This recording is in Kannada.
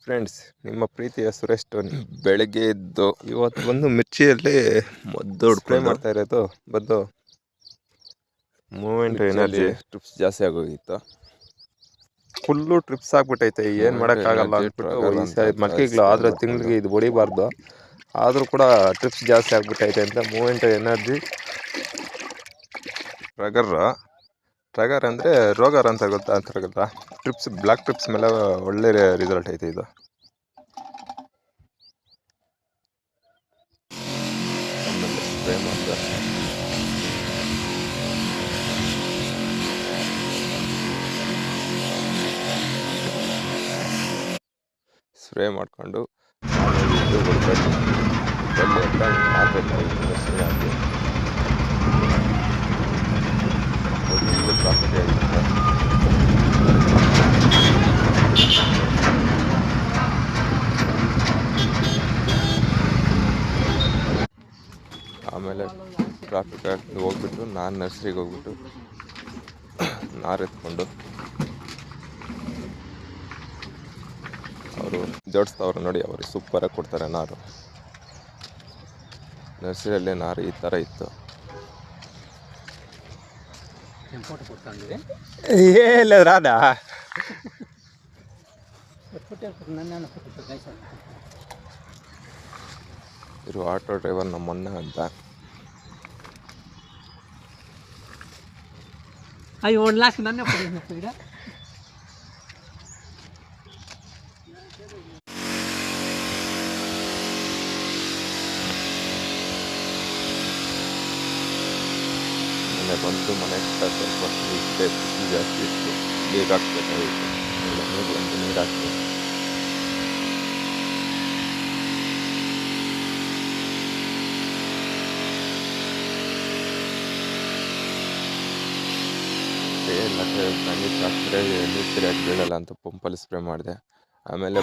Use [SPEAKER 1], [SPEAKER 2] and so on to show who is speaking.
[SPEAKER 1] ಫ್ರೆಂಡ್ಸ್, ನಿಮ್ಮ ಪ್ರೀತಿಯ ಸುರೇಶ್ ಟೋನಿ ಬೆಳಗ್ಗೆ ಎದ್ದು ಇವತ್ತು ಬಂದು ಮಿರ್ಚಿಯಲ್ಲಿ ಮದ್ದು ಸ್ಪ್ರೇ ಮಾಡ್ತಾ ಇರೋದು ಬಂದು ಮೂಮೆಂಟ್ ಎನರ್ಜಿ ಟ್ರಿಪ್ಸ್ ಜಾಸ್ತಿ ಆಗೋಗಿತ್ತು. ಫುಲ್ಲು ಟ್ರಿಪ್ಸ್ ಆಗ್ಬಿಟ್ಟೈತೆ, ಏನು ಮಾಡೋಕ್ಕಾಗಲ್ಲ ಅಂದ್ಬಿಟ್ಟು ಮಕ್ಳಿಗಳು ಆದರೆ ತಿಂಗಳಿಗೆ ಇದು ಹೊಡಿಬಾರ್ದು, ಆದರೂ ಕೂಡ ಟ್ರಿಪ್ಸ್ ಜಾಸ್ತಿ ಆಗ್ಬಿಟ್ಟೈತೆ ಅಂತ ಮೂಮೆಂಟ್ ಎನರ್ಜಿ ಟ್ರಗರ್ ಅಂದರೆ ರೋಗರ್ ಅಂತ ಗೊತ್ತಾ ಟ್ರಿಪ್ಸ್ ಬ್ಲ್ಯಾಕ್ ಟ್ರಿಪ್ಸ್ ಮೇಲೆ ಒಳ್ಳೆ ರಿಸಲ್ಟ್ ಐತೆ ಇದು. ಆಮೇಲೆ ಸ್ಪ್ರೇ ಮಾಡಿದೆ, ಸ್ಪ್ರೇ ಮಾಡಿಕೊಂಡು ಇದು ಕೊಡಬೇಕು, ಬಲ್ಲಿ ಅಂತ ಹಾಕಬೇಕು. ಹಾಕಿ ಪ್ರಾಫಿಟ್ ಆಗಿರುತ್ತೆ. ಆಮೇಲೆ ಟ್ರಾಫಿಕ್ ಆಗಿ ಹೋಗ್ಬಿಟ್ಟು ನಾನು ನರ್ಸರಿಗೆ ಹೋಗ್ಬಿಟ್ಟು ನಾರು ಎತ್ಕೊಂಡು ಅವರು ಜೋಡಿಸ್ತವ್ರು ನೋಡಿ, ಅವರು ಸೂಪರಾಗಿ ಕೊಡ್ತಾರೆ ನಾರು. ನರ್ಸರಿಯಲ್ಲೇ ನಾರು ಈ ಥರ ಇತ್ತು. ಇಲ್ಲ ರಾಧಾ ಇರು ಆಟೋ ಡ್ರೈವರ್ ನಮ್ಮಣ್ಣ ಅಂತ.
[SPEAKER 2] ಅಯ್ಯೋ ಒಂದು ಲಾಸ್ಟ್ ನನ್ನ ಈಗ
[SPEAKER 1] ಬಂದು ಮನೆ ಸ್ವಲ್ಪ ಇಷ್ಟೇ ಬಿಸಿಲು ಜಾಸ್ತಿ ಇತ್ತು, ಬೇಗ ಹಾಕ್ಬೇಕಾಗಿತ್ತು. ನೀರು ಬಂದು ನೀರು ಹಾಕ್ಬೇಕು. ಎಲ್ಲ ನೀರು ಹಾಕಿದ್ರೆ ನೀರು ಸರಿಯಾಗಿ ಬೀಳಲ್ಲ ಅಂತ ಪಂಪಲ್ಲಿ ಸ್ಪ್ರೇ ಮಾಡಿದೆ. ಆಮೇಲೆ